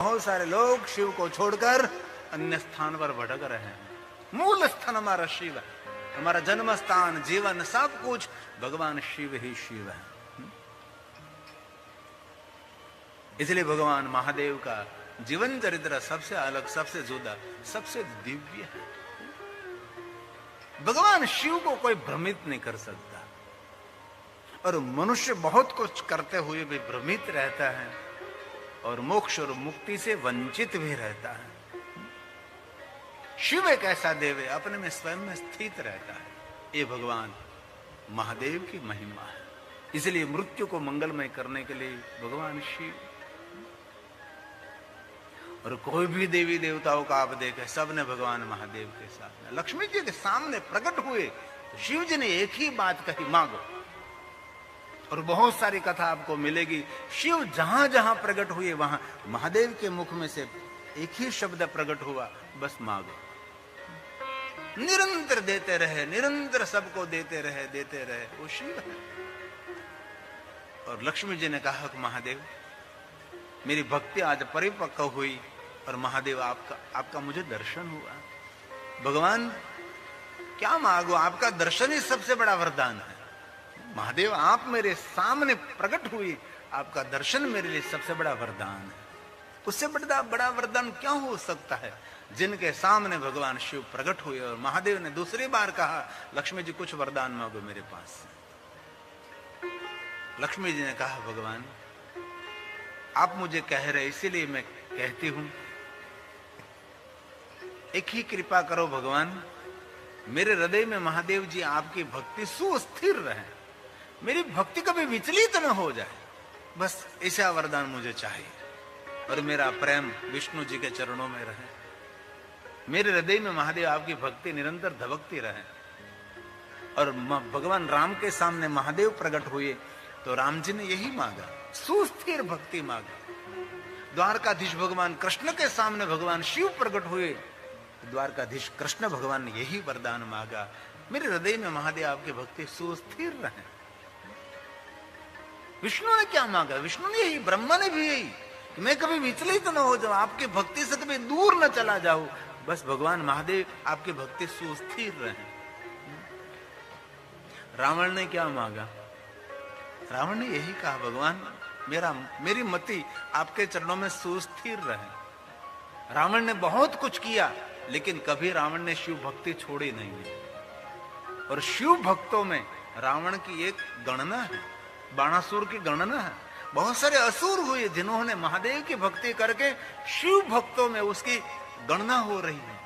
बहुत सारे लोग शिव को छोड़कर अन्य स्थान पर भटक रहे हैं। मूल स्थान हमारा शिव है, हमारा जन्म स्थान, जीवन, सब कुछ भगवान शिव ही शिव है। इसलिए भगवान महादेव का जीवन चरित्र सबसे अलग, सबसे जुदा, सबसे दिव्य है। भगवान शिव को कोई भ्रमित नहीं कर सकता, और मनुष्य बहुत कुछ करते हुए भी भ्रमित रहता है और मोक्ष और मुक्ति से वंचित भी रहता है। शिव एक ऐसा देव है, अपने में स्वयं में स्थित रहता है। ये भगवान महादेव की महिमा है। इसलिए मृत्यु को मंगलमय करने के लिए भगवान शिव, और कोई भी देवी देवताओं का आप देखें, सबने भगवान महादेव के साथ, लक्ष्मी जी के सामने प्रकट हुए तो शिव जी ने एक ही बात कही, मांगो। और बहुत सारी कथा आपको मिलेगी, शिव जहां जहां प्रकट हुए वहां महादेव के मुख में से एक ही शब्द प्रकट हुआ, बस मांगो। निरंतर देते रहे, निरंतर सबको देते रहे, वो शिव है। और लक्ष्मी जी ने कहा कि महादेव, मेरी भक्ति आज परिपक्व हुई और महादेव आपका मुझे दर्शन हुआ। भगवान क्या मांगो, आपका दर्शन ही सबसे बड़ा वरदान है। महादेव आप मेरे सामने प्रकट हुई, आपका दर्शन मेरे लिए सबसे बड़ा वरदान है। उससे बड़ा वरदान क्या हो सकता है? जिनके सामने भगवान शिव प्रकट हुए और महादेव ने दूसरी बार कहा, लक्ष्मी जी कुछ वरदान मांगो मेरे पास। लक्ष्मी जी ने कहा, भगवान आप मुझे कह रहे, इसीलिए मैं कहती हूं, एक ही कृपा करो भगवान, मेरे हृदय में महादेव जी आपकी भक्ति सुस्थिर रहे, मेरी भक्ति कभी विचलित न हो जाए, बस ऐसा वरदान मुझे चाहिए। और मेरा प्रेम विष्णु जी के चरणों में रहे, मेरे हृदय में महादेव आपकी भक्ति निरंतर धबकती रहे। और भगवान राम के सामने महादेव प्रकट हुए तो राम जी ने यही मांगा, सुस्थिर भक्ति मांगा। द्वारकाधीश भगवान कृष्ण के सामने भगवान शिव प्रकट हुए, द्वारकाधीश कृष्ण भगवान ने यही वरदान मांगा, मेरे हृदय में महादेव आपकी भक्ति सुस्थिर रहे। विष्णु ने क्या मांगा? विष्णु ने यही, ब्रह्मा ने भी यही, कि मैं कभी विचलित न हो जाऊं, आपकी भक्ति से कभी दूर न चला जाऊं, बस भगवान महादेव आपकी भक्ति सुस्थिर रहे। रावण ने क्या मांगा? रावण ने यही कहा, भगवान मेरी मति आपके चरणों में सुस्थिर रहे। रावण ने बहुत कुछ किया, लेकिन कभी रावण ने शिव भक्ति छोड़ी नहीं है। और शिव भक्तों में रावण की एक गणना है, बाणासुर की गणना है। बहुत सारे असुर हुए जिन्होंने महादेव की भक्ति करके शिव भक्तों में उसकी गणना हो रही है।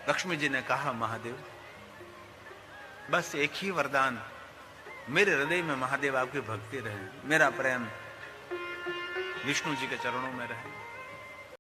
लक्ष्मी जी ने कहा, महादेव बस एक ही वरदान, मेरे हृदय में महादेव आपकी भक्ति रहे, मेरा प्रेम विष्णु जी के चरणों में रहे।